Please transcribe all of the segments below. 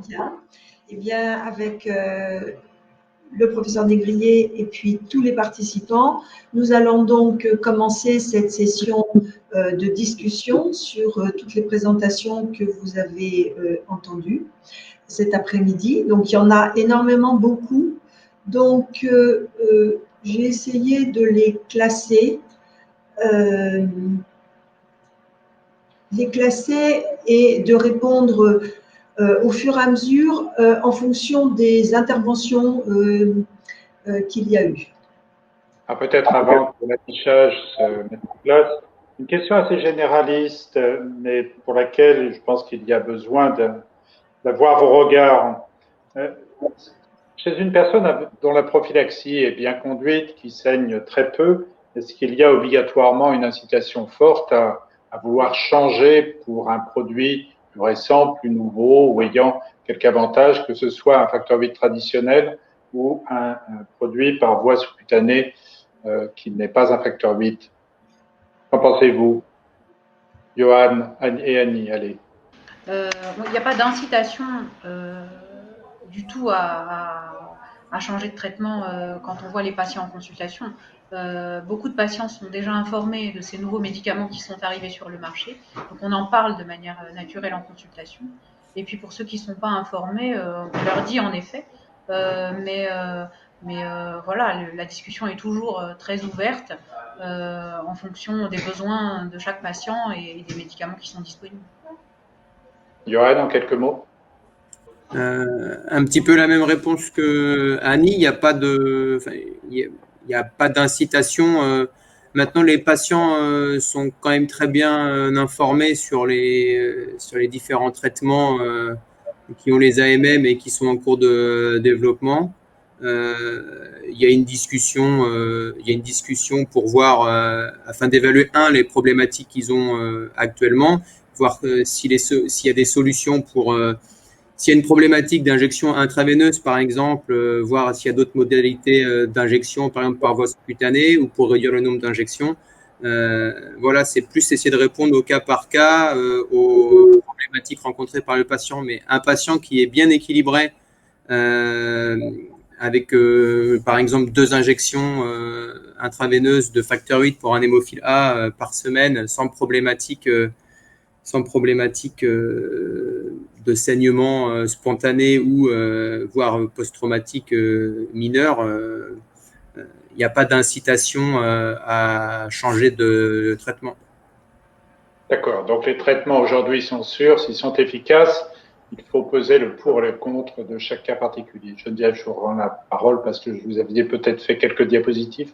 Bien. Eh bien, avec le professeur Négrier et puis tous les participants, nous allons donc commencer cette session de discussion sur toutes les présentations que vous avez entendues cet après-midi. Donc, il y en a énormément, beaucoup. Donc, j'ai essayé de les classer. Et de répondre au fur et à mesure en fonction des interventions qu'il y a eu. Ah, peut-être avant que l'affichage se mette en place, une question assez généraliste, mais pour laquelle je pense qu'il y a besoin d'avoir vos regards. Chez une personne dont la prophylaxie est bien conduite, qui saigne très peu, est-ce qu'il y a obligatoirement une incitation forte à vouloir changer pour un produit plus récent, plus nouveau ou ayant quelque avantage, que ce soit un facteur 8 traditionnel ou un produit par voie sous-cutanée qui n'est pas un facteur 8? Qu'en pensez-vous, Johan et Annie? Allez. Il n'y a pas d'incitation du tout à changer de traitement quand on voit les patients en consultation. Beaucoup de patients sont déjà informés de ces nouveaux médicaments qui sont arrivés sur le marché. Donc, on en parle de manière naturelle en consultation. Et puis, pour ceux qui ne sont pas informés, on leur dit en effet. Mais voilà, la discussion est toujours très ouverte en fonction des besoins de chaque patient et des médicaments qui sont disponibles. Johan, en quelques mots. Un petit peu la même réponse que Annie. Il n'y a pas d'incitation. Maintenant, les patients sont quand même très bien informés sur les différents traitements qui ont les AMM et qui sont en cours de développement. Il y a une discussion pour voir, afin d'évaluer les problématiques qu'ils ont actuellement, voir s'il y a des solutions pour s'il y a une problématique d'injection intraveineuse, par exemple, voir s'il y a d'autres modalités d'injection, par exemple par voie sous-cutanée ou pour réduire le nombre d'injections. Voilà, c'est plus essayer de répondre au cas par cas, aux problématiques rencontrées par le patient. Mais un patient qui est bien équilibré, avec par exemple 2 injections intraveineuses de facteur 8 pour un hémophile A par semaine, sans problématique de saignement spontané ou voire post-traumatique mineur, il n'y a pas d'incitation à changer de traitement. D'accord. Donc les traitements aujourd'hui sont sûrs, s'ils sont efficaces, il faut peser le pour et le contre de chaque cas particulier. Geneviève, je vous rends la parole parce que vous aviez peut-être fait quelques diapositives.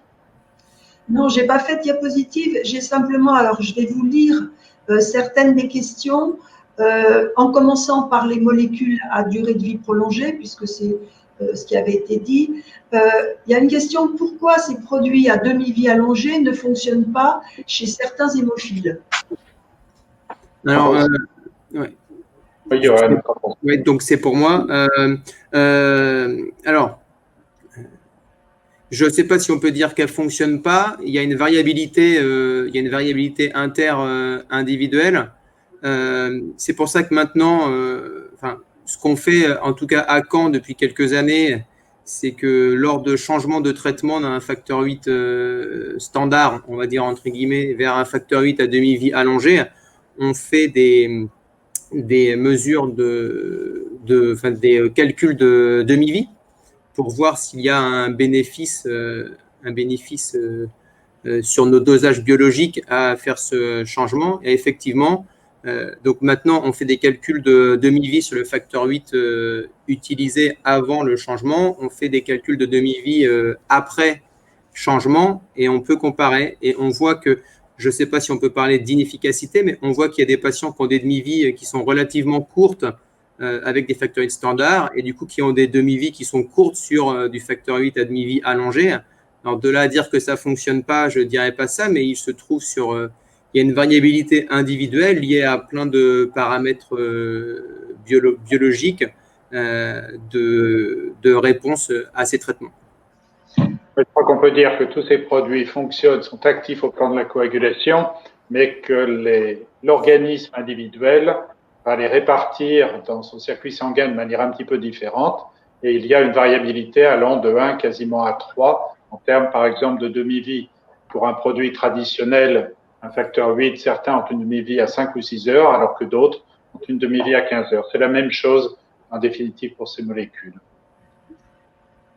Non, je n'ai pas fait de diapositive. J'ai simplement, alors je vais vous lire certaines des questions, en commençant par les molécules à durée de vie prolongée, puisque c'est ce qui avait été dit. Il y a une question: pourquoi ces produits à demi-vie allongée ne fonctionnent pas chez certains hémophiles? Alors, ouais. Oui, Johan. Oui, donc c'est pour moi. Alors, je ne sais pas si on peut dire qu'elle ne fonctionne pas. Il y a une variabilité, inter-individuelle. C'est pour ça que maintenant, ce qu'on fait, en tout cas à Caen depuis quelques années, c'est que lors de changements de traitement d'un facteur 8 standard, on va dire entre guillemets, vers un facteur 8 à demi-vie allongée, on fait des mesures des calculs de demi-vie pour voir s'il y a un bénéfice sur nos dosages biologiques à faire ce changement. Et effectivement, donc maintenant, on fait des calculs de demi-vie sur le facteur 8 utilisé avant le changement. On fait des calculs de demi-vie après changement et on peut comparer. Et on voit que, je ne sais pas si on peut parler d'inefficacité, mais on voit qu'il y a des patients qui ont des demi-vies qui sont relativement courtes avec des facteurs 8 standards et du coup qui ont des demi-vies qui sont courtes sur du facteur 8 à demi-vie allongée. Alors de là à dire que ça ne fonctionne pas, je ne dirais pas ça, mais il se trouve il y a une variabilité individuelle liée à plein de paramètres biologiques de réponse à ces traitements. Je crois qu'on peut dire que tous ces produits fonctionnent, sont actifs au plan de la coagulation, mais que l'organisme individuel va les répartir dans son circuit sanguin de manière un petit peu différente. Et il y a une variabilité allant de 1 quasiment à 3 en termes, par exemple, de demi-vie. Pour un produit traditionnel, un facteur 8, certains ont une demi-vie à 5 ou 6 heures, alors que d'autres ont une demi-vie à 15 heures. C'est la même chose, en définitive, pour ces molécules.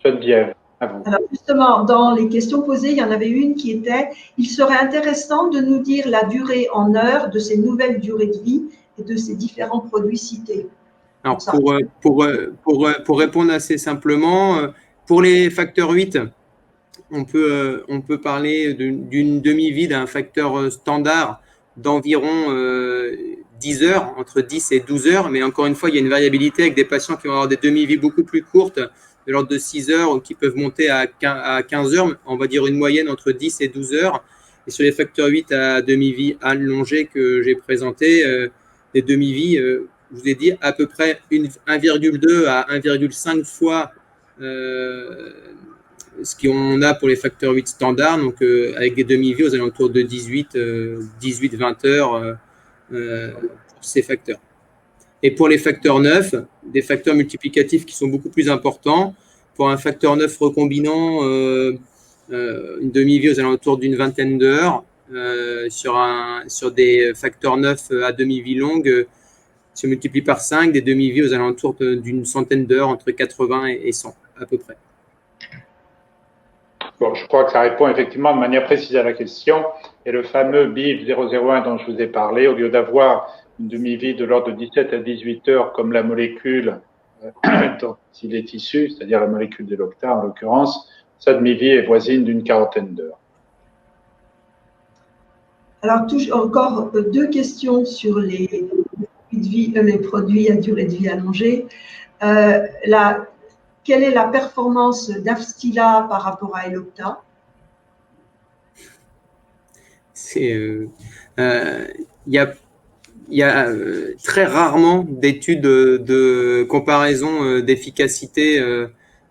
Geneviève, à vous. Alors justement, dans les questions posées, il y en avait une qui était « Il serait intéressant de nous dire la durée en heures de ces nouvelles durées de vie et de ces différents produits cités. » Alors, pour répondre assez simplement, pour les facteurs 8, on peut parler d'une demi-vie d'un facteur standard d'environ 10 heures, entre 10 et 12 heures. Mais encore une fois, il y a une variabilité avec des patients qui vont avoir des demi-vies beaucoup plus courtes, de l'ordre de 6 heures, ou qui peuvent monter à 15 heures. On va dire une moyenne entre 10 et 12 heures. Et sur les facteurs 8 à demi-vie allongée que j'ai présenté, des demi-vies, je vous ai dit à peu près 1,2 à 1,5 fois ce qu'on a pour les facteurs 8 standards, donc avec des demi-vies aux alentours de 18-20 heures pour ces facteurs. Et pour les facteurs 9, des facteurs multiplicatifs qui sont beaucoup plus importants. Pour un facteur 9 recombinant, une demi-vie aux alentours d'une vingtaine d'heures. Sur des facteurs 9 à demi-vie longue, si on multiplie par 5, des demi-vies aux alentours d'une centaine d'heures, entre 80 et 100 à peu près. Bon, je crois que ça répond effectivement de manière précise à la question. Et le fameux BIV 001 dont je vous ai parlé, au lieu d'avoir une demi-vie de l'ordre de 17 à 18 heures comme la molécule dont il est issu, c'est-à-dire la molécule d'Elocta en l'occurrence, sa demi-vie est voisine d'une quarantaine d'heures. Alors, encore deux questions sur les produits à durée de vie allongée. Quelle est la performance d'Afstila par rapport à Elocta? Il y a très rarement d'études de comparaison d'efficacité.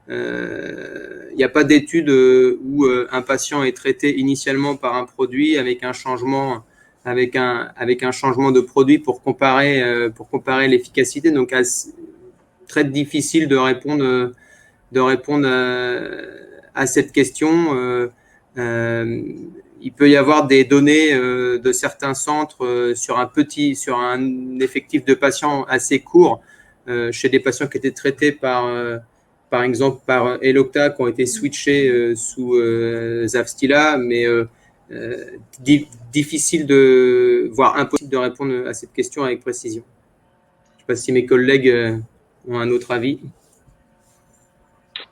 Il n'y a pas d'étude où un patient est traité initialement par un produit avec un changement de produit pour comparer l'efficacité. Donc, très difficile de répondre à cette question. Il peut y avoir des données de certains centres sur un effectif de patients assez court, chez des patients qui étaient traités par exemple par Elocta, qui ont été switchés sous Zavstila, mais difficile voire impossible de répondre à cette question avec précision. Je ne sais pas si mes collègues ont un autre avis.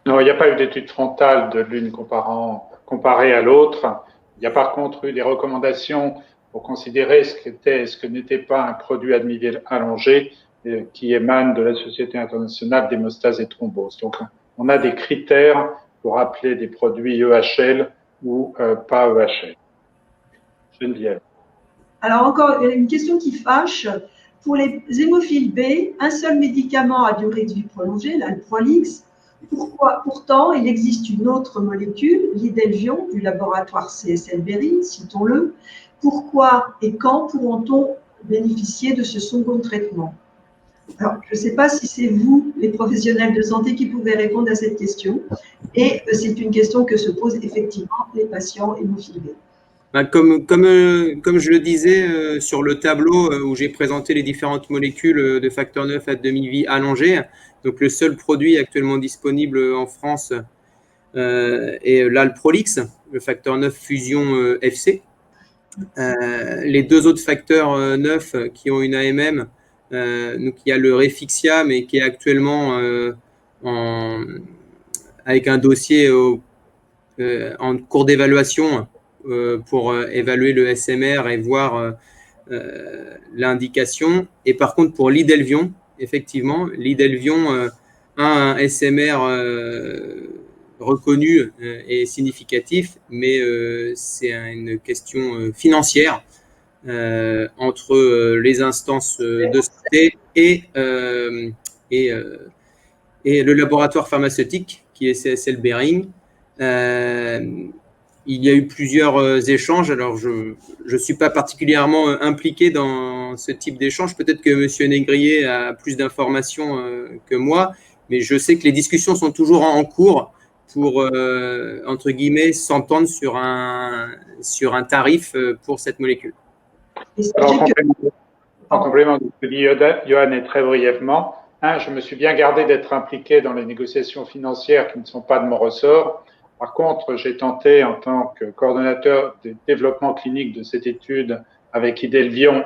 Non, il n'y a pas eu d'étude frontale de l'une comparée à l'autre. Il y a par contre eu des recommandations pour considérer ce que n'était pas un produit à demi-vie allongé qui émane de la Société internationale d'hémostase et thrombose. Donc, on a des critères pour appeler des produits EHL ou pas EHL. Geneviève. Alors, encore une question qui fâche. Pour les hémophiles B, un seul médicament à durée de vie prolongée, l'Alprolix. Pourtant, il existe une autre molécule, l'Idelvion, du laboratoire CSL Behring, citons-le. Pourquoi et quand pourront-on bénéficier de ce second traitement? Alors, je ne sais pas si c'est vous, les professionnels de santé, qui pouvez répondre à cette question. Et c'est une question que se posent effectivement les patients hémophiles B. Comme je le disais sur le tableau où j'ai présenté les différentes molécules de facteur 9 à demi-vie allongée, donc le seul produit actuellement disponible en France est l'Alprolix, le facteur 9 fusion FC. Les deux autres facteurs 9 qui ont une AMM, donc il y a le Refixia, mais qui est actuellement avec un dossier en cours d'évaluation pour évaluer le SMR et voir l'indication. Et par contre, pour l'Idelvion, effectivement, l'Idelvion a un SMR reconnu et significatif, mais c'est une question financière entre les instances de santé et le laboratoire pharmaceutique qui est CSL Behring. il y a eu plusieurs échanges. Alors, je ne suis pas particulièrement impliqué dans ce type d'échange. Peut-être que M. Négrier a plus d'informations que moi, mais je sais que les discussions sont toujours en cours pour, entre guillemets, s'entendre sur un tarif pour cette molécule. Alors, en complément de ce que dit Johan, et très brièvement, je me suis bien gardé d'être impliqué dans les négociations financières qui ne sont pas de mon ressort. Par contre, j'ai tenté, en tant que coordonnateur du développement clinique de cette étude avec Idelvion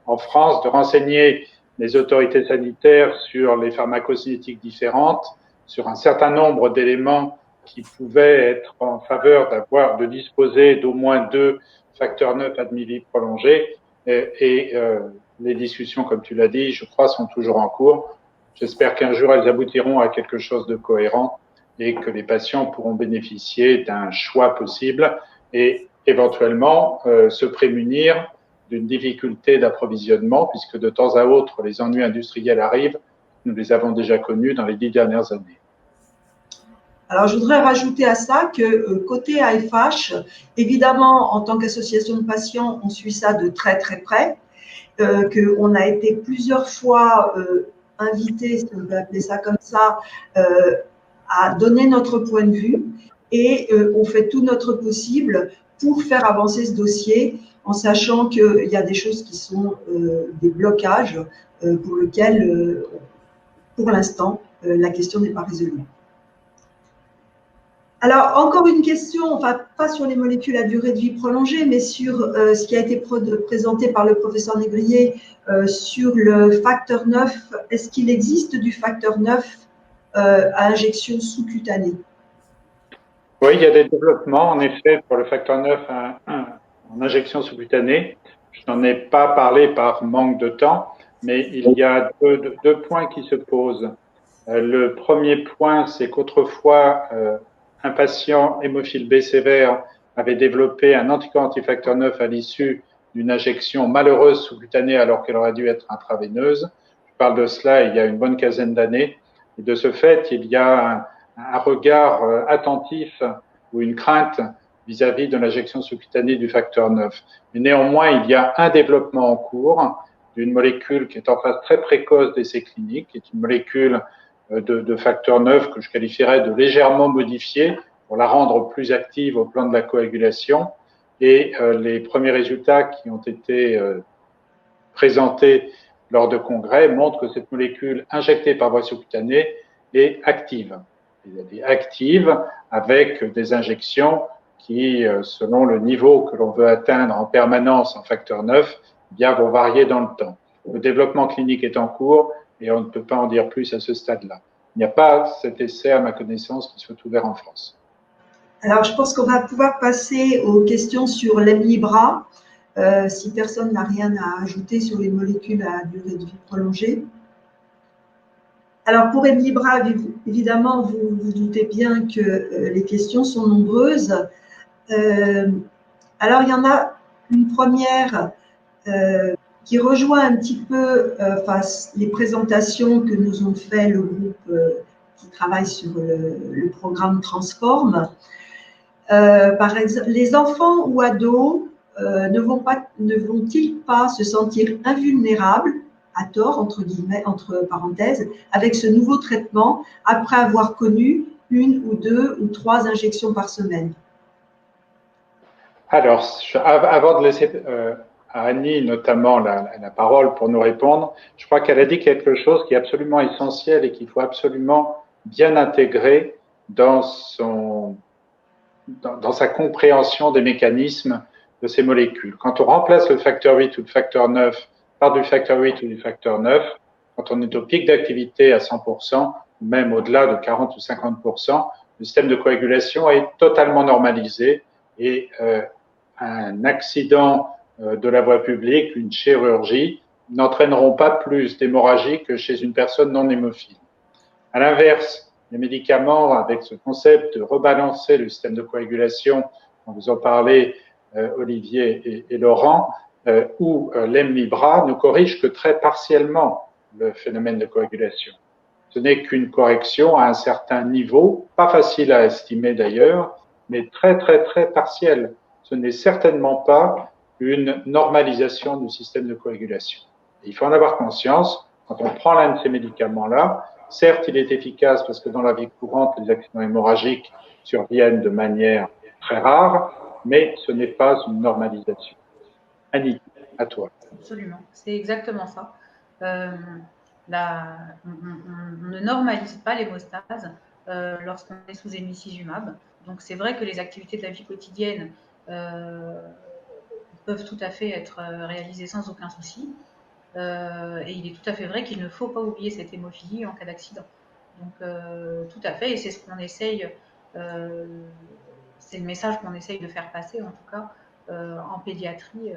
en France, de renseigner les autorités sanitaires sur les pharmacocinétiques différentes, sur un certain nombre d'éléments qui pouvaient être en faveur de disposer d'au moins 2 facteurs 9 à demi-vie prolongés. Les discussions, comme tu l'as dit, je crois, sont toujours en cours. J'espère qu'un jour, elles aboutiront à quelque chose de cohérent et que les patients pourront bénéficier d'un choix possible et éventuellement se prémunir d'une difficulté d'approvisionnement, puisque de temps à autre, les ennuis industriels arrivent. Nous les avons déjà connus dans les 10 dernières années. Alors, je voudrais rajouter à ça que côté AFH, évidemment, en tant qu'association de patients, on suit ça de très, très près, qu'on a été plusieurs fois invités, si on peut appeler ça comme ça, à donner notre point de vue et on fait tout notre possible pour faire avancer ce dossier en sachant qu'il y a des choses qui sont des blocages pour lesquels, pour l'instant, la question n'est pas résolue. Alors, encore une question, enfin, pas sur les molécules à durée de vie prolongée, mais sur ce qui a été présenté par le professeur Négrier sur le facteur 9. Est-ce qu'il existe du facteur 9 à injection sous-cutanée? Oui, il y a des développements, en effet, pour le facteur 9 en injection sous-cutanée. Je n'en ai pas parlé par manque de temps, mais il y a deux points qui se posent. Le premier point, c'est qu'autrefois, un patient hémophile B sévère avait développé un anticorps antifacteur 9 à l'issue d'une injection malheureuse sous-cutanée alors qu'elle aurait dû être intraveineuse. Je parle de cela il y a une bonne quinzaine d'années. Et de ce fait, il y a un regard attentif ou une crainte vis-à-vis de l'injection sous-cutanée du facteur 9. Mais néanmoins, il y a un développement en cours d'une molécule qui est en phase très précoce d'essais cliniques, qui est une molécule de facteur 9 que je qualifierais de légèrement modifiée pour la rendre plus active au plan de la coagulation. Et les premiers résultats qui ont été présentés lors de congrès montrent que cette molécule injectée par voie sous-cutanée est active. Elle est active avec des injections qui, selon le niveau que l'on veut atteindre en permanence en facteur 9, bien vont varier dans le temps. Le développement clinique est en cours et on ne peut pas en dire plus à ce stade-là. Il n'y a pas cet essai, à ma connaissance, qui soit ouvert en France. Alors, je pense qu'on va pouvoir passer aux questions sur l'Hemlibra, si personne n'a rien à ajouter sur les molécules à durée de vie prolongée. Alors, pour Hemlibra, évidemment, vous vous doutez bien que les questions sont nombreuses. Alors, il y en a une première qui rejoint un petit peu les présentations que nous ont fait le groupe qui travaille sur le programme Transform. Par exemple, les enfants ou ados ne vont-ils pas se sentir invulnérables, à tort, entre guillemets, entre parenthèses, avec ce nouveau traitement après avoir connu 1 ou 2 ou 3 injections par semaine? Alors, avant de laisser à Annie notamment la parole pour nous répondre, je crois qu'elle a dit quelque chose qui est absolument essentiel et qu'il faut absolument bien intégrer dans sa compréhension des mécanismes de ces molécules. Quand on remplace le facteur 8 ou le facteur 9 par du facteur 8 ou du facteur 9, quand on est au pic d'activité à 100%, même au-delà de 40 ou 50%, le système de coagulation est totalement normalisé et un accident de la voie publique, une chirurgie, n'entraîneront pas plus d'hémorragie que chez une personne non hémophile. À l'inverse, les médicaments, avec ce concept de rebalancer le système de coagulation, dont vous en parlez, Olivier et Laurent, ou l'Hemlibra, ne corrigent que très partiellement le phénomène de coagulation. Ce n'est qu'une correction à un certain niveau, pas facile à estimer d'ailleurs, mais très, très, très partielle. Ce n'est certainement pas une normalisation du système de coagulation. Et il faut en avoir conscience, quand on prend l'un de ces médicaments-là, certes, il est efficace parce que dans la vie courante, les accidents hémorragiques surviennent de manière très rare, mais ce n'est pas une normalisation. Annie, à toi. Absolument, c'est exactement ça. On ne normalise pas l'hémostase lorsqu'on est sous hémicizumab. Donc c'est vrai que les activités de la vie quotidienne peuvent tout à fait être réalisées sans aucun souci. Et il est tout à fait vrai qu'il ne faut pas oublier cette hémophilie en cas d'accident. Donc tout à fait, et c'est ce qu'on essaye, c'est le message qu'on essaye de faire passer en tout cas en pédiatrie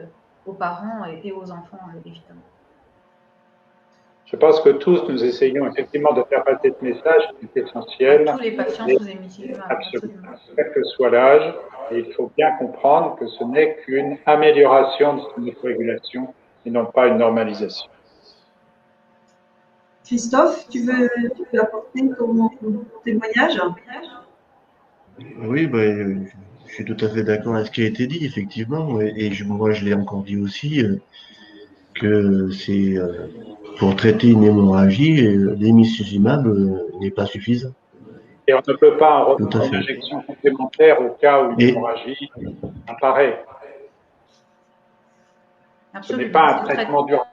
aux parents et aux enfants évidemment. Je pense que tous nous essayons effectivement de faire passer ce message qui est essentiel. À tous les patients sous hémicizumab, absolument. Quel que soit l'âge, et il faut bien comprendre que ce n'est qu'une amélioration de notre régulation et non pas une normalisation. Christophe, tu veux apporter ton témoignage? Oui, je suis tout à fait d'accord avec ce qui a été dit, effectivement. Et moi, je l'ai encore dit aussi, que c'est pour traiter une hémorragie, l'hémicizumab n'est pas suffisant. Et on ne peut pas en refaire une injection complémentaire au cas où une hémorragie apparaît. Absolument. Ce n'est pas un traitement d'urgence.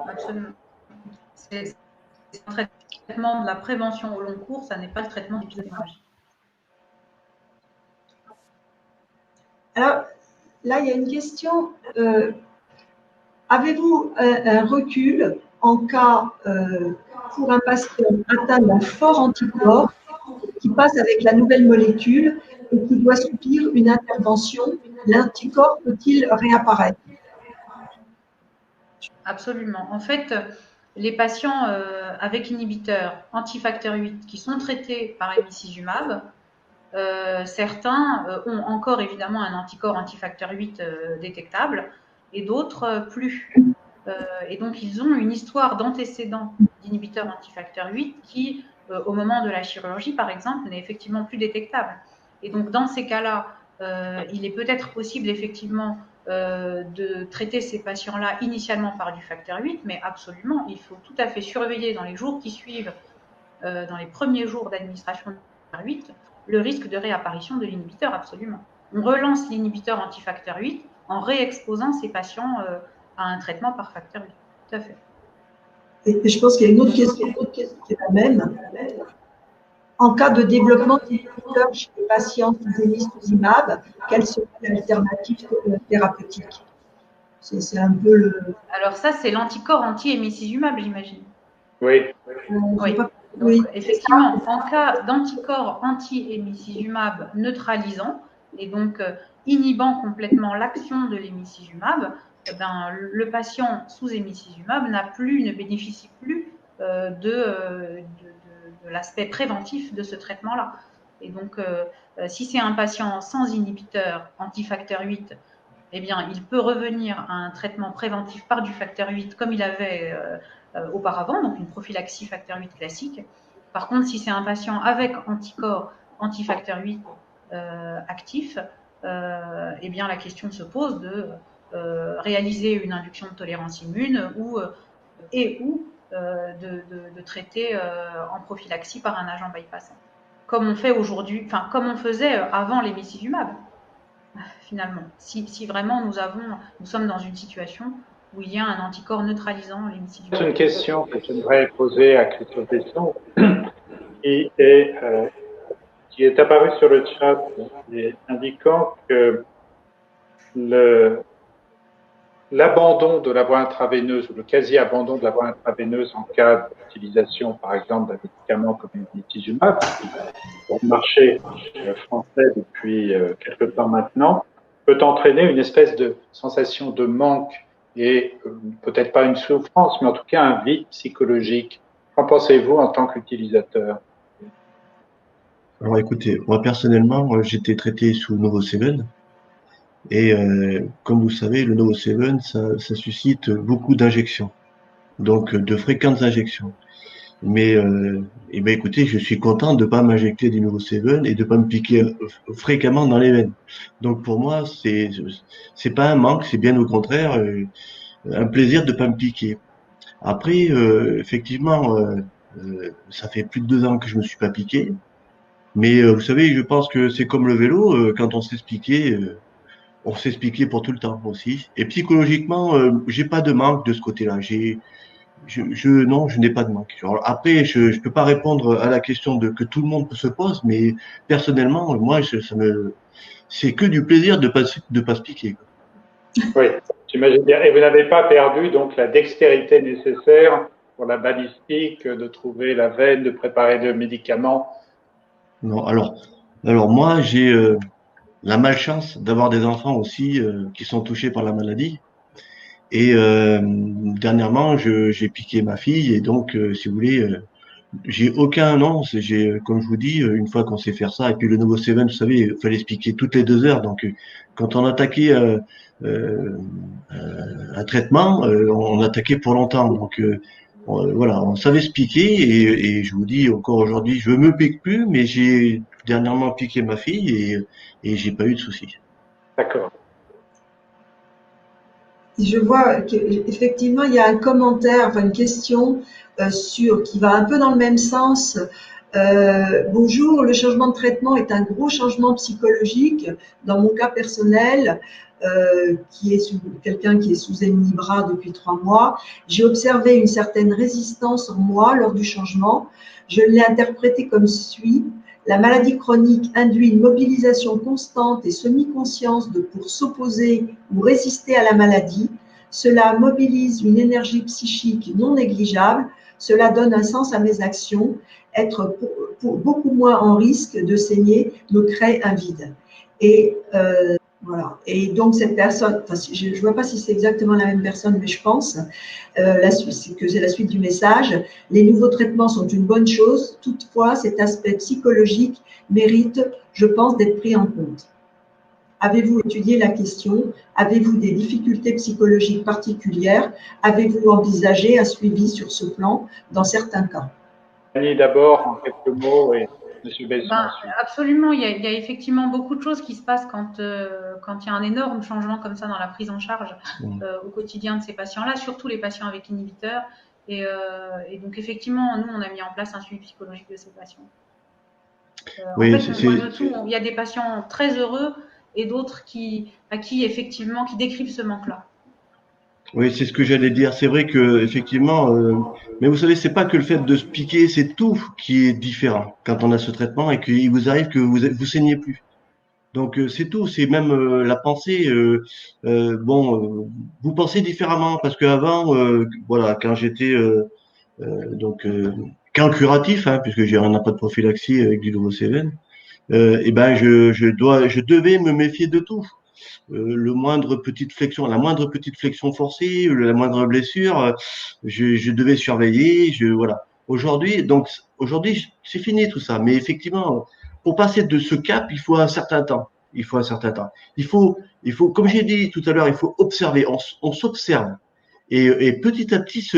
Absolument. C'est un traitement de la prévention au long cours, ça n'est pas le traitement d'épisode hémorragique. Alors, là, il y a une question. Avez-vous un recul en cas pour un patient atteint d'un fort anticorps qui passe avec la nouvelle molécule et qui doit subir une intervention? L'anticorps peut-il réapparaître? Absolument. En fait, les patients avec inhibiteurs antifacteur 8 qui sont traités par hémicizumab, certains ont encore évidemment un anticorps antifacteur 8 détectable et d'autres plus. Et donc, ils ont une histoire d'antécédents d'inhibiteurs antifacteur 8 qui, au moment de la chirurgie, par exemple, n'est effectivement plus détectable. Et donc, dans ces cas-là, il est peut-être possible effectivement de traiter ces patients-là initialement par du facteur 8, mais absolument, il faut tout à fait surveiller dans les jours qui suivent, dans les premiers jours d'administration du facteur 8, le risque de réapparition de l'inhibiteur, absolument. On relance l'inhibiteur antifacteur 8 en réexposant ces patients à un traitement par facteur 8. Tout à fait. Et je pense qu'il y a une autre question qui est la même. En cas de développement d'inhibiteurs chez les patients sous hémicizumab, quelle serait l'alternative thérapeutique? C'est un peu le… Alors ça, c'est l'anticorps anti-hémicizumab, j'imagine. Oui. Oui. Donc, effectivement, en cas d'anticorps anti-hémicizumab neutralisant et donc inhibant complètement l'action de l'hémicizumab, le patient sous hémicizumab ne bénéficie plus de l'aspect préventif de ce traitement-là. Et donc, si c'est un patient sans inhibiteur antifacteur 8, eh bien, il peut revenir à un traitement préventif par du facteur 8 comme il avait auparavant, donc une prophylaxie facteur 8 classique. Par contre, si c'est un patient avec anticorps antifacteur 8 actif, eh bien, la question se pose de réaliser une induction de tolérance immune ou de traiter en prophylaxie par un agent bypassant. Comme on fait aujourd'hui, enfin, comme on faisait avant l'hémicizumab. Finalement, si vraiment nous sommes dans une situation où il y a un anticorps neutralisant l'hémicizumab. C'est une question que j'aimerais poser à Christophe Besson qui est apparue sur le chat indiquant que l'abandon de la voie intraveineuse ou le quasi-abandon de la voie intraveineuse en cas d'utilisation, par exemple, d'un médicament comme l'hémicizumab, sur le marché français depuis quelque temps maintenant, peut entraîner une espèce de sensation de manque et peut-être pas une souffrance, mais en tout cas un vide psychologique. Qu'en pensez-vous en tant qu'utilisateur? Alors écoutez, moi personnellement, j'étais traité sous NovoSeven. Et comme vous savez, le NovoSeven, ça suscite beaucoup d'injections, donc de fréquentes injections. Mais eh ben, écoutez, je suis content de ne pas m'injecter du Novoseven et de ne pas me piquer fréquemment dans les veines. Donc pour moi, c'est pas un manque, c'est bien au contraire un plaisir de ne pas me piquer. Après, effectivement, ça fait plus de 2 ans que je me suis pas piqué. Mais vous savez, je pense que c'est comme le vélo, quand on s'expliquait pour tout le temps aussi. Et psychologiquement, j'ai pas de manque de ce côté-là. Non, je n'ai pas de manque. Alors, après, je peux pas répondre à la question que tout le monde se pose, mais personnellement, moi, c'est que du plaisir de pas se piquer, quoi. Oui, j'imagine bien. Et vous n'avez pas perdu donc la dextérité nécessaire pour la balistique, de trouver la veine, de préparer le médicament. Non, alors moi, j'ai la malchance d'avoir des enfants aussi qui sont touchés par la maladie. Et dernièrement, j'ai piqué ma fille et donc, si vous voulez, j'ai aucun non. Comme je vous dis, une fois qu'on sait faire ça, et puis le nouveau Seven, vous savez, il fallait se piquer toutes les 2 heures. Donc, quand on attaquait euh, un traitement, on attaquait pour longtemps. Donc, voilà, on savait se piquer et je vous dis encore aujourd'hui, je me pique plus, mais j'ai dernièrement piqué ma fille et j'ai pas eu de soucis. D'accord. Je vois qu'effectivement, il y a un commentaire, enfin une question qui va un peu dans le même sens. Bonjour, le changement de traitement est un gros changement psychologique. Dans mon cas personnel, quelqu'un qui est sous Hemlibra depuis 3 mois, j'ai observé une certaine résistance en moi lors du changement. Je l'ai interprété comme suit. La maladie chronique induit une mobilisation constante et semi-consciente pour s'opposer ou résister à la maladie. Cela mobilise une énergie psychique non négligeable. Cela donne un sens à mes actions. Être beaucoup moins en risque de saigner me crée un vide. Et voilà. Et donc cette personne, enfin, je ne vois pas si c'est exactement la même personne, mais je pense que c'est la suite du message. Les nouveaux traitements sont une bonne chose. Toutefois, cet aspect psychologique mérite, je pense, d'être pris en compte. Avez-vous étudié la question? Avez-vous des difficultés psychologiques particulières? Avez-vous envisagé un suivi sur ce plan dans certains cas? Annie d'abord, en quelques mots, et M. Besson Ben, ensuite. absolument, il y a effectivement beaucoup de choses qui se passent quand il y a un énorme changement comme ça dans la prise en charge au quotidien de ces patients-là, surtout les patients avec inhibiteurs. Et donc, effectivement, nous, on a mis en place un suivi psychologique de ces patients. En Oui, fait, on voit de tout. Il y a des patients très heureux et d'autres effectivement, qui décrivent ce manque-là. oui, c'est ce que j'allais dire. C'est vrai que effectivement, mais vous savez, c'est pas que le fait de se piquer, c'est tout qui est différent quand on a ce traitement et qu'il vous arrive que vous saignez plus. Donc c'est tout, c'est même la pensée. Vous pensez différemment parce qu'avant, voilà, quand j'étais donc qu'un curatif, hein, puisque j'ai un pas de prophylaxie avec du Novoseven, et ben je devais me méfier de tout. Le moindre petite flexion, la moindre petite flexion forcée, la moindre blessure, je devais surveiller. Voilà. Aujourd'hui, c'est fini tout ça. Mais effectivement, pour passer de ce cap, il faut un certain temps. Il faut un certain temps. Comme j'ai dit tout à l'heure, il faut observer. On s'observe. Et petit à petit,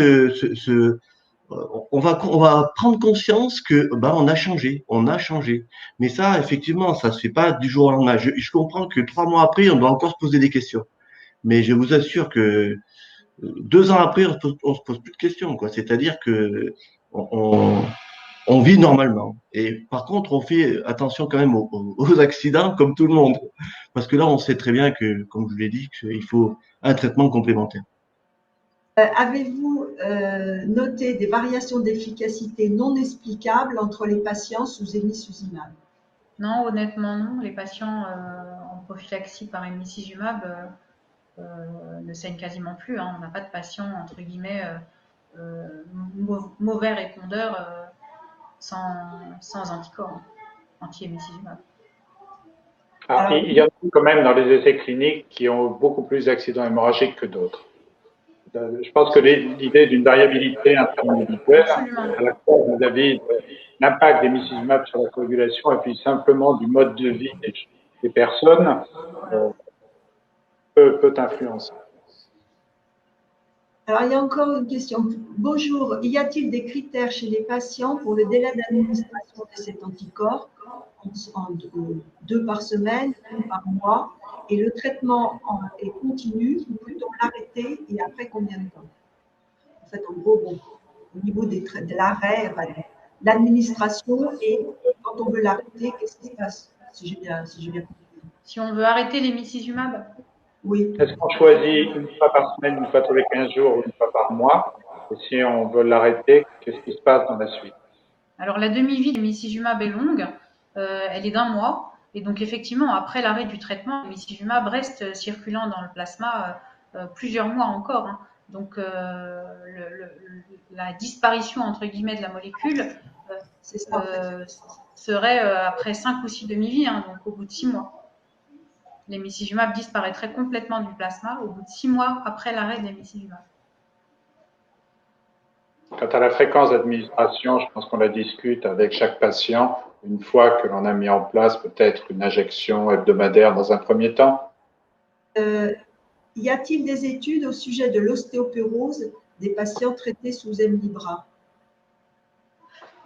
on va prendre conscience que on a changé. Mais ça, effectivement, ça se fait pas du jour au lendemain. Je comprends que 3 mois après, on doit encore se poser des questions. Mais je vous assure que 2 ans après, on se pose plus de questions, quoi. C'est-à-dire que on, on vit normalement. Et par contre, on fait attention quand même aux accidents, comme tout le monde, parce que là, on sait très bien que, comme je vous l'ai dit, qu'il faut un traitement complémentaire. Avez-vous noté des variations d'efficacité non explicables entre les patients sous emicizumab? Non, honnêtement, non. Les patients en prophylaxie par emicizumab ne saignent quasiment plus. On n'a pas de patients, entre guillemets, mauvais répondeurs sans anticorps anti-emicizumab. Alors, il y en a quand même dans les essais cliniques qui ont beaucoup plus d'accidents hémorragiques que d'autres. Je pense que l'idée d'une variabilité intra-individuelle, à la fois vis-à-vis de l'impact des emicizumab sur la coagulation et puis simplement du mode de vie des personnes, peut influencer. Alors, il y a encore une question. Bonjour, y a-t-il des critères chez les patients pour le délai d'administration de cet anticorps en deux par semaine, une par mois, et le traitement est continu, ou plutôt l'arrêter et après combien de temps? En fait, en gros, bon, au niveau de l'arrêt, enfin, de l'administration et quand on veut l'arrêter, qu'est-ce qui se passe? Si j'ai bien compris. Si on veut arrêter l'hémicizumab, Oui. Est-ce qu'on choisit une fois par semaine, une fois tous les 15 jours ou une fois par mois? Et si on veut l'arrêter, qu'est-ce qui se passe dans la suite? alors la demi-vie de l'hémicizumab est longue, elle est d'1 mois. Et donc effectivement, après l'arrêt du traitement, l'hémicizumab reste circulant dans le plasma plusieurs mois encore. Hein. Donc la disparition entre guillemets de la molécule serait après 5 ou 6 demi-vies, hein, donc au bout de 6 mois. L'hémicizumab disparaîtrait complètement du plasma au bout de 6 mois après l'arrêt de l'hémicizumab. Quant à la fréquence d'administration, je pense qu'on la discute avec chaque patient une fois que l'on a mis en place peut-être une injection hebdomadaire dans un premier temps. Y a-t-il des études au sujet de l'ostéoporose des patients traités sous Hemlibra?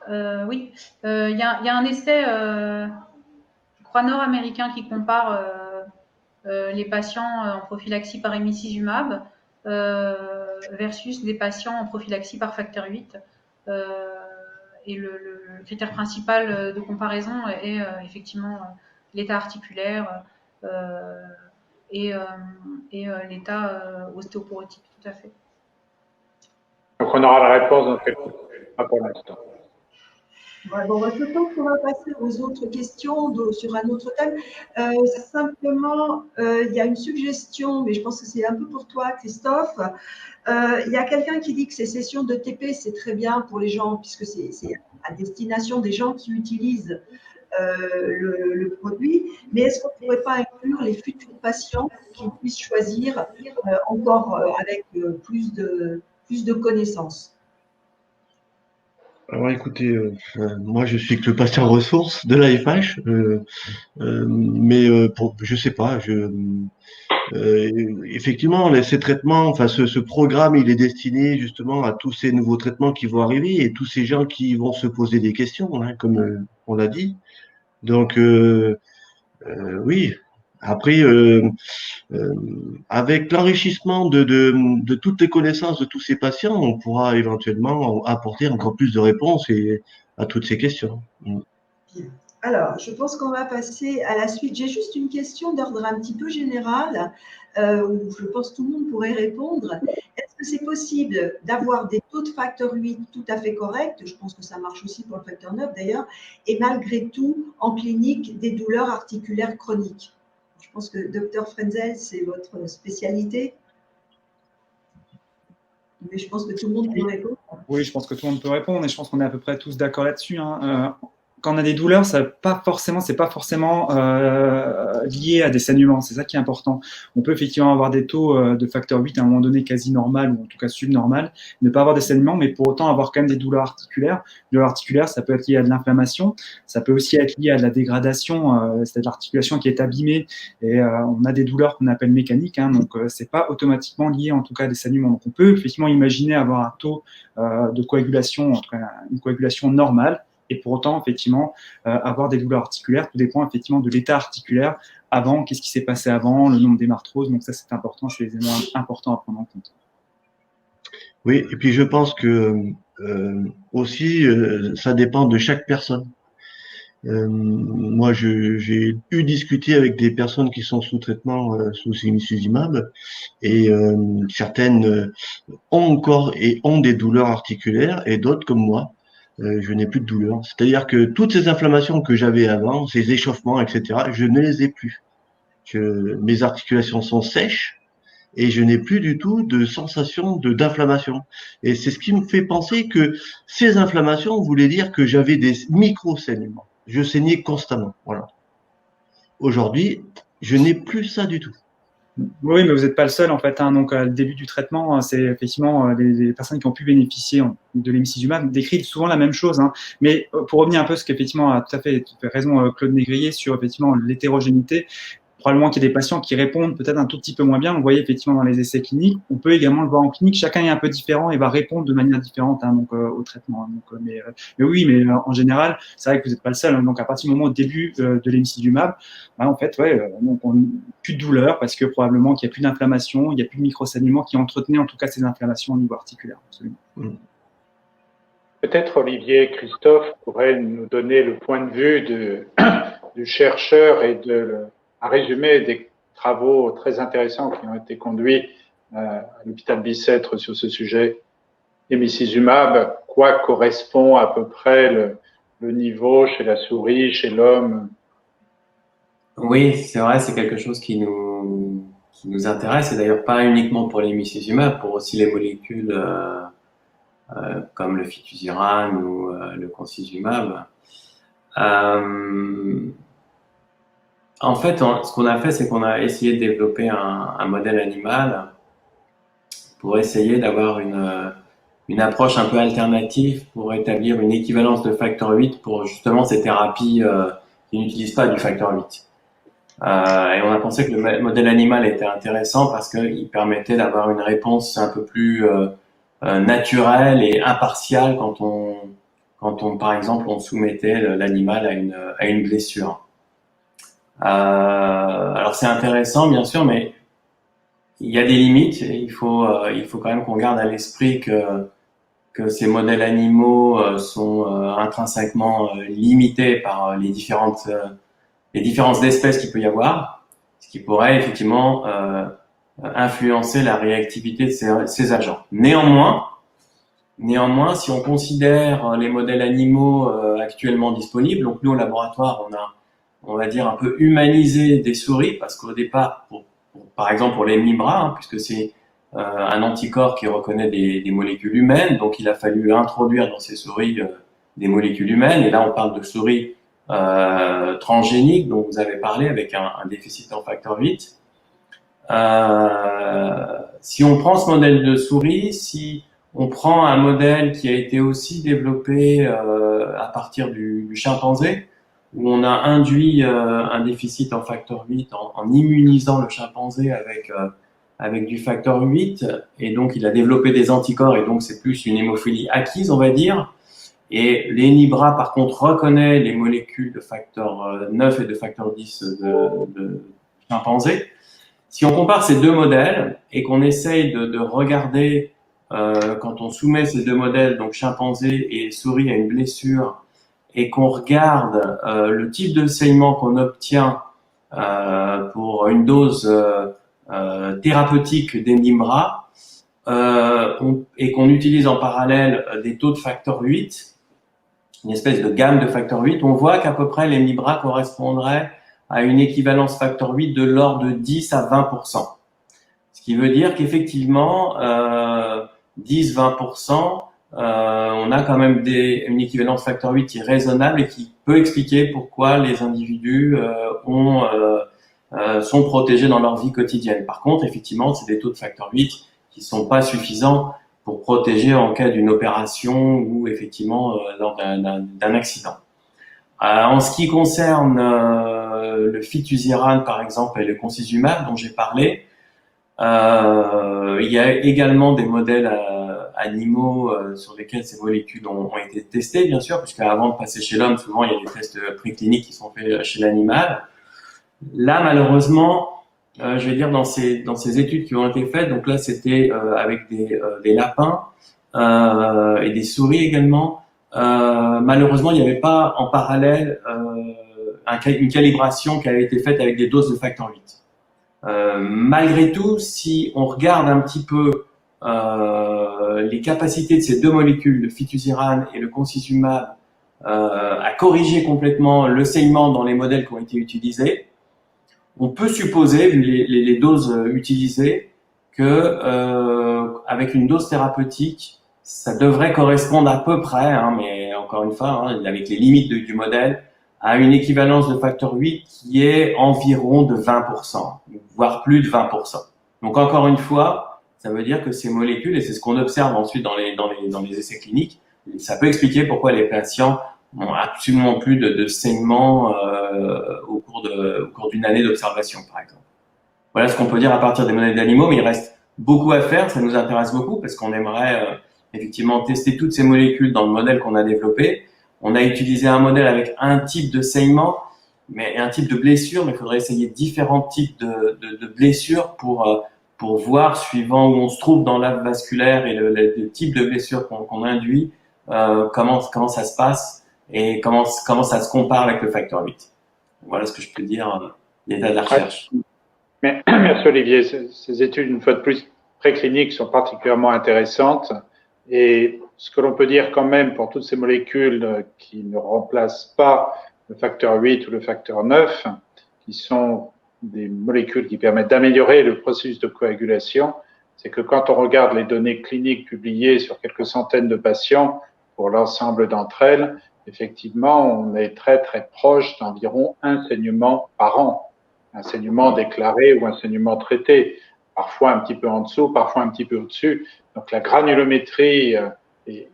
Oui, il y a un essai, je crois, nord-américain qui compare les patients en prophylaxie par hémicizumab versus des patients en prophylaxie par facteur 8. Et le critère principal de comparaison est effectivement l'état articulaire et l'état ostéoporotique, tout à fait. Donc on aura la réponse dans quelques minutes, pas pour l'instant. Bon, je pense qu'on va passer aux autres questions sur un autre thème. Simplement, il y a une suggestion, mais je pense que c'est un peu pour toi, Christophe. Il y a quelqu'un qui dit que ces sessions de TP, c'est très bien pour les gens, puisque c'est à destination des gens qui utilisent le produit. Mais est-ce qu'on ne pourrait pas inclure les futurs patients qui puissent choisir encore avec plus de connaissances? Alors écoutez, moi je suis que le patient ressource de l'AFH, mais je sais pas, effectivement, ces traitements, enfin ce programme, il est destiné justement à tous ces nouveaux traitements qui vont arriver et tous ces gens qui vont se poser des questions, hein, comme on l'a dit. Donc oui. Après, avec l'enrichissement de toutes les connaissances de tous ces patients, on pourra éventuellement apporter encore plus de réponses à toutes ces questions. Alors, je pense qu'on va passer à la suite. J'ai juste une question d'ordre un petit peu général, où je pense que tout le monde pourrait répondre. Est-ce que c'est possible d'avoir des taux de facteur 8 tout à fait corrects? Je pense que ça marche aussi pour le facteur 9 d'ailleurs, et malgré tout, en clinique, des douleurs articulaires chroniques? Je pense que Dr Frenzel, c'est votre spécialité. Mais je pense que tout le monde peut répondre. Oui, je pense que tout le monde peut répondre et je pense qu'on est à peu près tous d'accord là-dessus. Hein. Quand on a des douleurs, c'est pas forcément lié à des saignements. C'est ça qui est important. On peut effectivement avoir des taux de facteur 8 à un moment donné quasi normal ou en tout cas subnormal, ne pas avoir des saignements, mais pour autant avoir quand même des douleurs articulaires. Les douleurs articulaires, ça peut être lié à de l'inflammation, ça peut aussi être lié à de la dégradation, c'est-à-dire l'articulation qui est abîmée et on a des douleurs qu'on appelle mécaniques. Hein, donc c'est pas automatiquement lié en tout cas à des saignements. Donc on peut effectivement imaginer avoir un taux de coagulation, en tout cas une coagulation normale. Et pour autant, effectivement, avoir des douleurs articulaires, tout dépend effectivement de l'état articulaire avant, qu'est-ce qui s'est passé avant, le nombre d'hémarthroses. Donc ça, c'est important, c'est des éléments importants à prendre en compte. Oui, et puis je pense que aussi, ça dépend de chaque personne. Moi, j'ai discuté avec des personnes qui sont sous traitement sous simicizumab et certaines ont encore et ont des douleurs articulaires et d'autres comme moi. Je n'ai plus de douleur. C'est-à-dire que toutes ces inflammations que j'avais avant, ces échauffements, etc., je ne les ai plus. Mes articulations sont sèches et je n'ai plus du tout de sensation d'inflammation. Et c'est ce qui me fait penser que ces inflammations voulaient dire que j'avais des micro-saignements. Je saignais constamment. Voilà. Aujourd'hui, je n'ai plus ça du tout. Oui, mais vous n'êtes pas le seul en fait. Hein. Donc, le début du traitement, c'est effectivement les personnes qui ont pu bénéficier de l'hémicizumab décrivent souvent la même chose. Hein. Mais pour revenir un peu, ce qu'effectivement a tout à fait raison Claude Négrier sur effectivement l'hétérogénéité. probablement qu'il y a des patients qui répondent peut-être un tout petit peu moins bien. On le voyait effectivement dans les essais cliniques. On peut également le voir en clinique. Chacun est un peu différent et va répondre de manière différente au traitement. Mais oui, mais en général, c'est vrai que vous n'êtes pas le seul. Donc, à partir du moment au début de l'emicizumab, en fait, donc plus de douleur parce que probablement qu'il n'y a plus d'inflammation, il n'y a plus de microsaignements qui entretenaient en tout cas ces inflammations au niveau articulaire. Absolument. Peut-être Olivier Christophe pourrait nous donner le point de vue du chercheur et un résumé des travaux très intéressants qui ont été conduits à l'hôpital Bicêtre sur ce sujet. Emicizumab, quoi correspond à peu près le niveau chez la souris, chez l'homme? Oui, c'est vrai, c'est quelque chose qui nous intéresse, et d'ailleurs pas uniquement pour l'emicizumab, pour aussi les molécules comme le fitusiran ou le concizumab. En fait, ce qu'on a fait, c'est qu'on a essayé de développer un modèle animal pour essayer d'avoir une approche un peu alternative pour établir une équivalence de facteur 8 pour justement ces thérapies qui n'utilisent pas du facteur 8. Et on a pensé que le modèle animal était intéressant parce qu'il permettait d'avoir une réponse un peu plus naturelle et impartiale quand on, par exemple, on soumettait l'animal à une blessure. Alors c'est intéressant, bien sûr, mais il y a des limites. Et il faut quand même qu'on garde à l'esprit que ces modèles animaux sont intrinsèquement limités par les différentes espèces qu'il peut y avoir, ce qui pourrait effectivement influencer la réactivité de ces agents. Néanmoins, si on considère les modèles animaux actuellement disponibles, donc nous au laboratoire, on va dire un peu humanisé des souris, parce qu'au départ, par exemple pour les MIBRA, puisque c'est un anticorps qui reconnaît des molécules humaines, donc il a fallu introduire dans ces souris des molécules humaines, et là on parle de souris transgéniques dont vous avez parlé avec un déficit en facteur 8. Si on prend ce modèle de souris, si on prend un modèle qui a été aussi développé à partir du chimpanzé, où on a induit un déficit en facteur 8 en immunisant le chimpanzé avec du facteur 8, et donc il a développé des anticorps, et donc c'est plus une hémophilie acquise, on va dire. Et l'ENIBRA, par contre, reconnaît les molécules de facteur 9 et de facteur 10 de chimpanzé. Si on compare ces deux modèles et qu'on essaye de regarder, quand on soumet ces deux modèles, donc chimpanzé et souris, à une blessure, et qu'on regarde le type de saignement qu'on obtient pour une dose thérapeutique d'ENIBRA, et qu'on utilise en parallèle des taux de facteur 8, une espèce de gamme de facteur 8, on voit qu'à peu près l'ENIBRA correspondrait à une équivalence facteur 8 de l'ordre de 10 à 20%. Ce qui veut dire qu'effectivement, 10-20%, on a quand même une équivalence facteur 8 qui est raisonnable et qui peut expliquer pourquoi les individus sont protégés dans leur vie quotidienne. Par contre, effectivement, c'est des taux de facteur 8 qui sont pas suffisants pour protéger en cas d'une opération ou effectivement lors d'un accident. En ce qui concerne le fitusiran, par exemple, et le concizumab dont j'ai parlé, il y a également des modèles animaux sur lesquels ces molécules ont été testées, bien sûr, puisque avant de passer chez l'homme, souvent il y a des tests précliniques qui sont faits chez l'animal. Là, malheureusement, je vais dire dans ces études qui ont été faites, donc là c'était avec des lapins et des souris également. Malheureusement, il n'y avait pas en parallèle une calibration qui avait été faite avec des doses de facteur 8. Malgré tout, si on regarde un petit peu les capacités de ces deux molécules, le fitusiran et le concizumab, à corriger complètement le saignement dans les modèles qui ont été utilisés, on peut supposer, vu les doses utilisées, que avec une dose thérapeutique, ça devrait correspondre à peu près, mais encore une fois, avec les limites du modèle, à une équivalence de facteur 8 qui est environ de 20%, voire plus de 20%. Donc encore une fois, ça veut dire que ces molécules, et c'est ce qu'on observe ensuite dans les essais cliniques, ça peut expliquer pourquoi les patients n'ont absolument plus de saignement au cours d'une année d'observation, par exemple. Voilà ce qu'on peut dire à partir des modèles d'animaux, mais il reste beaucoup à faire. Ça nous intéresse beaucoup parce qu'on aimerait effectivement tester toutes ces molécules dans le modèle qu'on a développé. On a utilisé un modèle avec un type de saignement, mais un type de blessure, mais il faudrait essayer différents types de blessures pour voir, suivant où on se trouve dans l'arc vasculaire et le type de blessure qu'on induit, comment ça se passe et comment ça se compare avec le facteur 8. Voilà ce que je peux dire l'état de la recherche. Mais, merci Olivier. Ces études, une fois de plus, précliniques sont particulièrement intéressantes. Et ce que l'on peut dire quand même pour toutes ces molécules qui ne remplacent pas le facteur 8 ou le facteur 9, qui sont des molécules qui permettent d'améliorer le processus de coagulation, c'est que quand on regarde les données cliniques publiées sur quelques centaines de patients pour l'ensemble d'entre elles, effectivement, on est très très proche d'environ un saignement par an, un saignement déclaré ou un saignement traité, parfois un petit peu en dessous, parfois un petit peu au-dessus. Donc la granulométrie est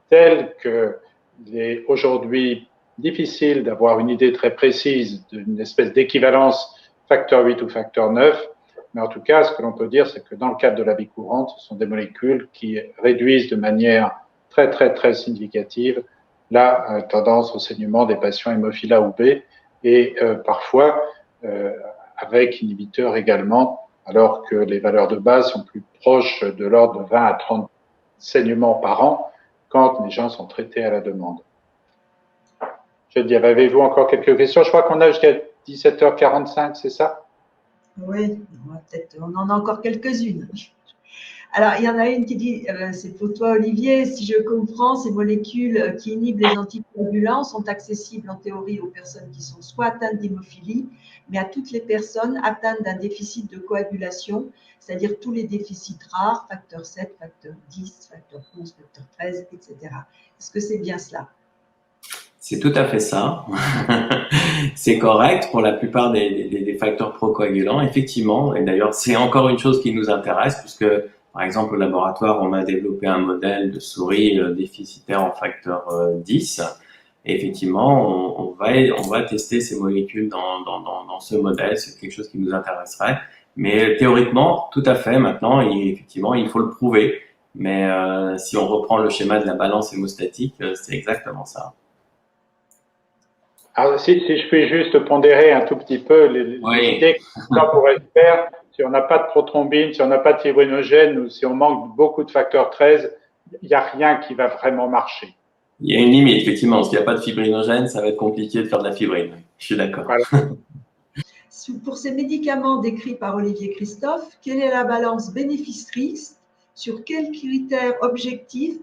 telle qu'il est aujourd'hui difficile d'avoir une idée très précise d'une espèce d'équivalence facteur 8 ou facteur 9, mais en tout cas, ce que l'on peut dire, c'est que dans le cadre de la vie courante, ce sont des molécules qui réduisent de manière très, très, très significative la tendance au saignement des patients hémophiles A ou B, et parfois avec inhibiteurs également, alors que les valeurs de base sont plus proches de l'ordre de 20 à 30 saignements par an quand les gens sont traités à la demande. Je dis, avez-vous encore quelques questions? Je crois qu'on a jusqu'à 17h45, c'est ça? Oui, on en a encore quelques-unes. Alors, il y en a une qui dit, c'est pour toi Olivier, si je comprends, ces molécules qui inhibent les anticoagulants sont accessibles en théorie aux personnes qui sont soit atteintes d'hémophilie, mais à toutes les personnes atteintes d'un déficit de coagulation, c'est-à-dire tous les déficits rares, facteur 7, facteur 10, facteur 11, facteur 13, etc. Est-ce que c'est bien cela? C'est tout à fait ça. C'est correct pour la plupart des facteurs procoagulants, effectivement. Et d'ailleurs, c'est encore une chose qui nous intéresse puisque, par exemple, au laboratoire, on a développé un modèle de souris déficitaire en facteur 10. Et effectivement, on va tester ces molécules dans ce modèle. C'est quelque chose qui nous intéresserait. Mais théoriquement, tout à fait. Maintenant, effectivement, il faut le prouver. Mais si on reprend le schéma de la balance hémostatique, c'est exactement ça. Alors, si je puis juste pondérer un tout petit peu les idées qu'on pourrait faire, si on n'a pas de prothrombine, si on n'a pas de fibrinogène ou si on manque beaucoup de facteur 13, il n'y a rien qui va vraiment marcher. Il y a une limite, effectivement. S'il n'y a pas de fibrinogène, ça va être compliqué de faire de la fibrine. Je suis d'accord. Voilà. Pour ces médicaments décrits par Olivier Christophe, quelle est la balance bénéfice-risque? Sur quels critères objectifs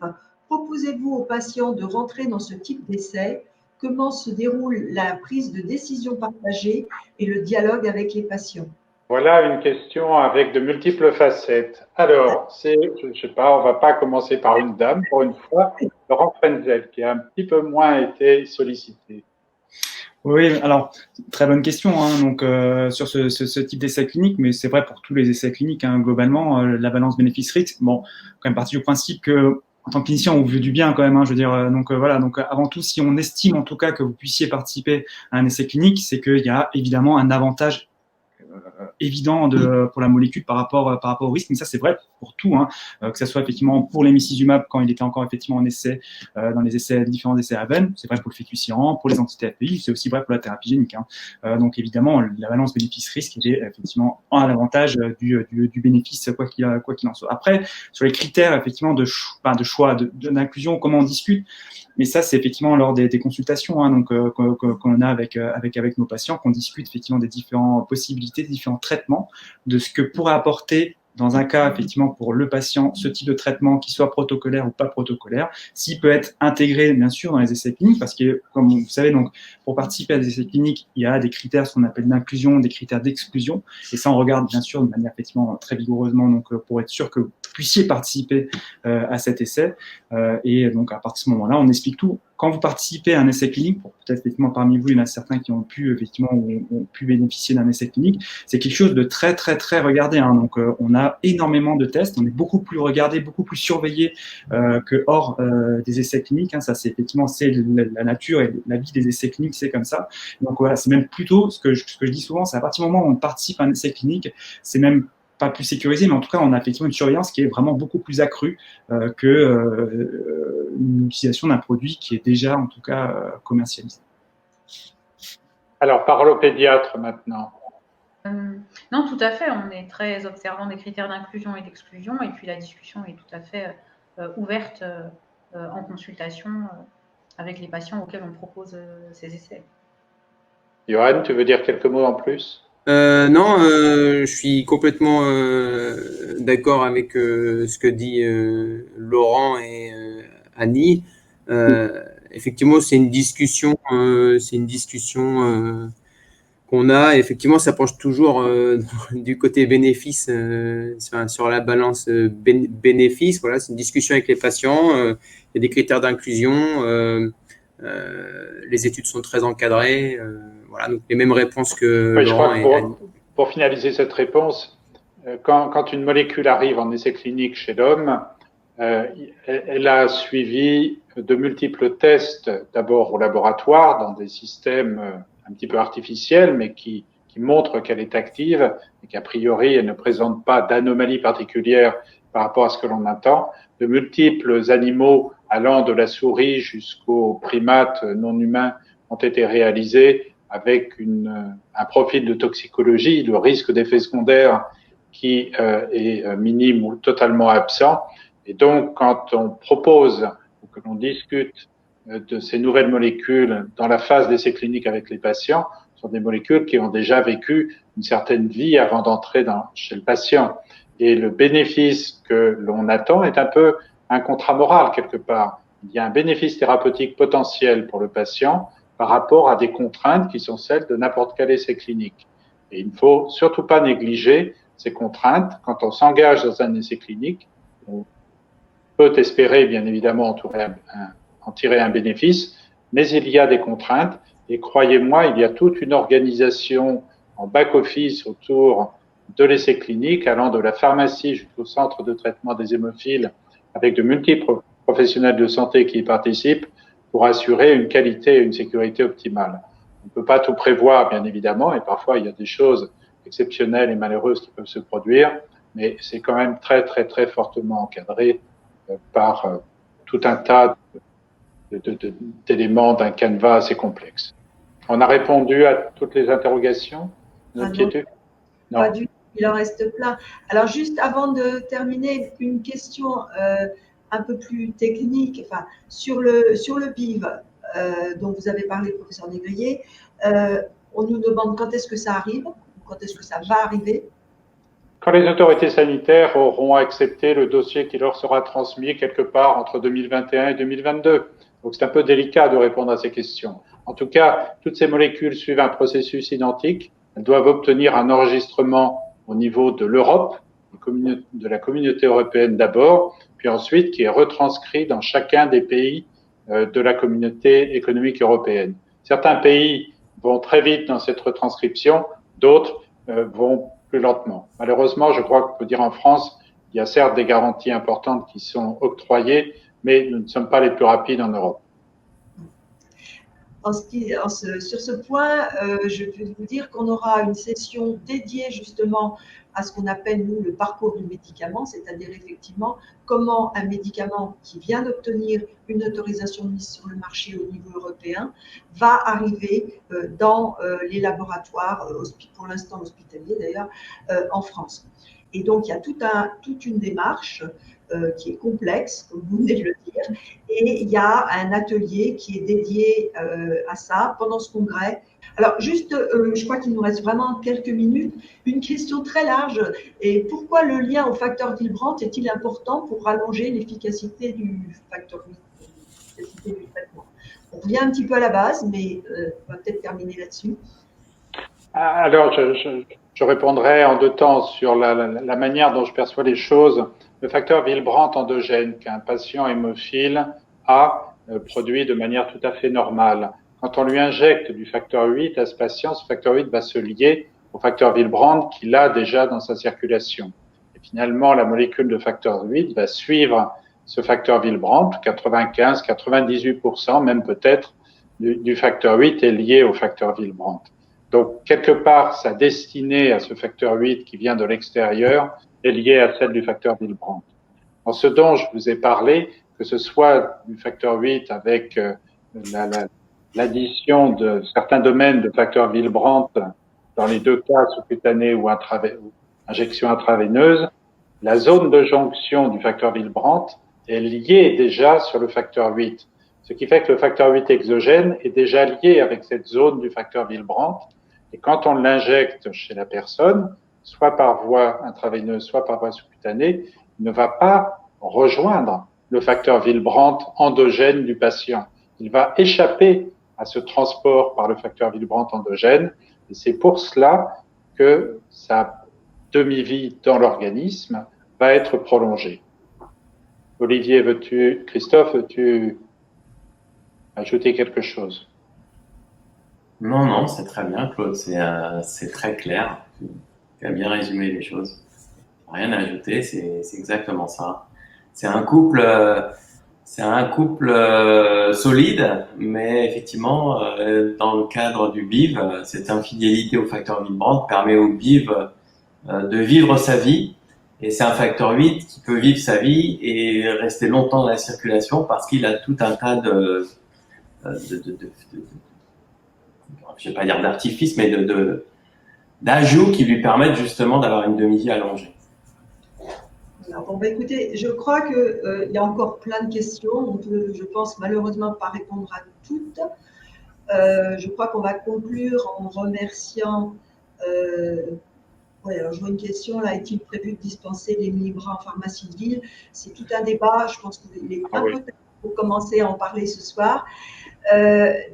proposez-vous aux patients de rentrer dans ce type d'essai? Comment se déroule la prise de décision partagée et le dialogue avec les patients? Voilà une question avec de multiples facettes. Alors, je sais pas, on va pas commencer par une dame, pour une fois, Laurent Frenzel, qui a un petit peu moins été sollicité. Oui, alors, très bonne question donc, sur ce type d'essai clinique, mais c'est vrai pour tous les essais cliniques, globalement, la balance bénéfice-risque, bon, quand même partie du principe que en tant que clinicien, on veut du bien quand même, je veux dire. Donc voilà. Donc avant tout, si on estime en tout cas que vous puissiez participer à un essai clinique, c'est qu'il y a évidemment un avantage évident pour la molécule par rapport au risque. Mais ça, c'est vrai pour tout, que ça soit effectivement pour l'hémicizumab quand il était encore effectivement en essai, dans les différents essais AVEN, c'est vrai pour le fétucirant, pour les anti-TFPI, c'est aussi vrai pour la thérapie génique. Donc évidemment, la balance bénéfice-risque, elle est effectivement à l'avantage du bénéfice, quoi qu'il en soit. Après, sur les critères effectivement de choix, d'inclusion, comment on discute, mais ça, c'est effectivement lors des consultations donc qu'on a avec nos patients, qu'on discute effectivement des différentes possibilités, des différents traitements, de ce que pourrait apporter dans un cas, effectivement, pour le patient, ce type de traitement, qu'il soit protocolaire ou pas protocolaire, s'il peut être intégré, bien sûr, dans les essais cliniques, parce que, comme vous savez, donc, pour participer à des essais cliniques, il y a des critères, ce qu'on appelle d'inclusion, des critères d'exclusion, et ça, on regarde, bien sûr, de manière, effectivement, très vigoureusement, donc, pour être sûr que puissiez participer à cet essai. Et donc, à partir de ce moment-là, on explique tout. Quand vous participez à un essai clinique, peut-être effectivement parmi vous, il y en a certains qui ont pu bénéficier d'un essai clinique, c'est quelque chose de très, très, très regardé. Hein. Donc, on a énormément de tests, on est beaucoup plus regardé, beaucoup plus surveillé que hors des essais cliniques. Hein. Ça, c'est effectivement, c'est la nature et la vie des essais cliniques, c'est comme ça. Donc, voilà, c'est même plutôt, ce que je dis souvent, c'est à partir du moment où on participe à un essai clinique, c'est même pas plus sécurisé, mais en tout cas, on a effectivement une surveillance qui est vraiment beaucoup plus accrue que l'utilisation d'un produit qui est déjà, en tout cas, commercialisé. Alors, parole au pédiatre maintenant. Non, tout à fait. On est très observant des critères d'inclusion et d'exclusion, et puis la discussion est tout à fait ouverte en consultation avec les patients auxquels on propose ces essais. Johan, tu veux dire quelques mots en plus? Non, je suis complètement d'accord avec ce que dit Laurent et Annie. Effectivement, c'est une discussion qu'on a. Effectivement, ça penche toujours du côté bénéfice sur la balance bénéfice. Voilà, c'est une discussion avec les patients. Il y a des critères d'inclusion. Les études sont très encadrées. Voilà, donc les mêmes réponses que Oui, Laurent je crois que pour finaliser cette réponse, quand une molécule arrive en essai clinique chez l'homme, elle a suivi de multiples tests, d'abord au laboratoire, dans des systèmes un petit peu artificiels, mais qui montrent qu'elle est active et qu'a priori, elle ne présente pas d'anomalie particulière par rapport à ce que l'on attend. De multiples animaux allant de la souris jusqu'aux primates non humains ont été réalisés avec un profil de toxicologie, le risque d'effet secondaire qui est minime ou totalement absent. Et donc, quand on propose ou que l'on discute de ces nouvelles molécules dans la phase d'essai clinique avec les patients, ce sont des molécules qui ont déjà vécu une certaine vie avant d'entrer chez le patient. Et le bénéfice que l'on attend est un peu un contrat moral quelque part. Il y a un bénéfice thérapeutique potentiel pour le patient par rapport à des contraintes qui sont celles de n'importe quel essai clinique. Et il ne faut surtout pas négliger ces contraintes. Quand on s'engage dans un essai clinique, on peut espérer bien évidemment en tirer un bénéfice, mais il y a des contraintes et croyez-moi, il y a toute une organisation en back-office autour de l'essai clinique, allant de la pharmacie jusqu'au centre de traitement des hémophiles, avec de multiples professionnels de santé qui y participent pour assurer une qualité et une sécurité optimale. On ne peut pas tout prévoir, bien évidemment, et parfois il y a des choses exceptionnelles et malheureuses qui peuvent se produire, mais c'est quand même très, très, très fortement encadré par tout un tas d'éléments d'un canevas assez complexe. On a répondu à toutes les interrogations, inquiétudes? Non. Pas du tout, il en reste plein. Alors, juste avant de terminer, une question un peu plus technique, enfin, sur le PIV dont vous avez parlé, professeur Négrier. On nous demande quand est-ce que ça arrive, quand est-ce que ça va arriver. Quand les autorités sanitaires auront accepté le dossier qui leur sera transmis quelque part entre 2021 et 2022. Donc, c'est un peu délicat de répondre à ces questions. En tout cas, toutes ces molécules suivent un processus identique. Elles doivent obtenir un enregistrement au niveau de l'Europe, de la communauté européenne d'abord, puis ensuite qui est retranscrit dans chacun des pays de la communauté économique européenne. Certains pays vont très vite dans cette retranscription, d'autres vont plus lentement. Malheureusement, je crois qu'on peut dire en France, il y a certes des garanties importantes qui sont octroyées, mais nous ne sommes pas les plus rapides en Europe. Sur ce point, je peux vous dire qu'on aura une session dédiée justement à ce qu'on appelle, nous, le parcours du médicament, c'est-à-dire effectivement comment un médicament qui vient d'obtenir une autorisation de mise sur le marché au niveau européen va arriver dans les laboratoires, pour l'instant hospitaliers d'ailleurs, en France. Et donc, il y a toute une démarche qui est complexe, comme vous venez de le dire, et il y a un atelier qui est dédié à ça pendant ce congrès. Alors, juste, je crois qu'il nous reste vraiment quelques minutes, une question très large. Et pourquoi le lien au facteur Willebrand est-il important pour rallonger l'efficacité du facteur du traitement? On revient un petit peu à la base, mais on va peut-être terminer là-dessus. Alors, je répondrai en deux temps sur la manière dont je perçois les choses. le facteur Willebrand endogène qu'un patient hémophile a produit de manière tout à fait normale. Quand on lui injecte du facteur 8 à ce patient, ce facteur 8 va se lier au facteur Willebrand qu'il a déjà dans sa circulation. Et finalement, la molécule de facteur 8 va suivre ce facteur Willebrand, 95, 98%, même peut-être, du facteur 8 est lié au facteur Willebrand. Donc, quelque part, sa destinée à ce facteur 8 qui vient de l'extérieur est liée à celle du facteur Willebrand. En ce dont je vous ai parlé, que ce soit du facteur 8 avec l'addition de certains domaines de facteur Willebrand dans les deux cas, sous-cutané ou injection intraveineuse, la zone de jonction du facteur Willebrand est liée déjà sur le facteur 8. Ce qui fait que le facteur 8 exogène est déjà lié avec cette zone du facteur Willebrand. Et quand on l'injecte chez la personne, soit par voie intraveineuse, soit par voie sous-cutanée, il ne va pas rejoindre le facteur Willebrand endogène du patient. Il va échapper à ce transport par le facteur Willebrand endogène. Et c'est pour cela que sa demi-vie dans l'organisme va être prolongée. Olivier, Christophe, veux-tu ajouter quelque chose? Non, non, c'est très bien, Claude. C'est très clair. Tu as bien résumé les choses. Rien à ajouter, c'est exactement ça. C'est un couple solide, mais effectivement, dans le cadre du BIV, cette infidélité au facteur Willebrand permet au BIV de vivre sa vie. Et c'est un facteur 8 qui peut vivre sa vie et rester longtemps dans la circulation parce qu'il a tout un tas je vais pas dire d'artifices, mais d'ajouts qui lui permettent justement d'avoir une demi-vie allongée. Alors, bon, écoutez, je crois qu'il y a encore plein de questions. On peut, je pense, malheureusement pas répondre à toutes. Je crois qu'on va conclure en remerciant. Oui, alors je vois une question là, est-il prévu de dispenser les Millibras en pharmacie de ville? C'est tout un débat. Je pense qu'il est un peu tard pour commencer à en parler ce soir. Je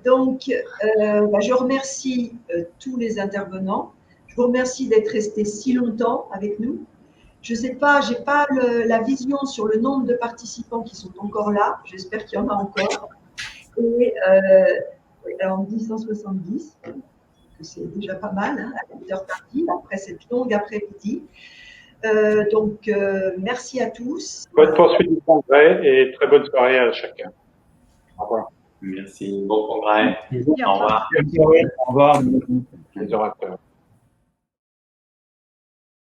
remercie tous les intervenants. Je vous remercie d'être restés si longtemps avec nous. Je ne sais pas, je n'ai pas la vision sur le nombre de participants qui sont encore là. J'espère qu'il y en a encore. Et en 1070, c'est déjà pas mal, hein, à 8h30, après cette longue après-midi. Merci à tous. Bonne poursuite du congrès et très bonne soirée à chacun. Au revoir. Merci. Bon congrès. Au revoir. Au revoir. Les orateurs.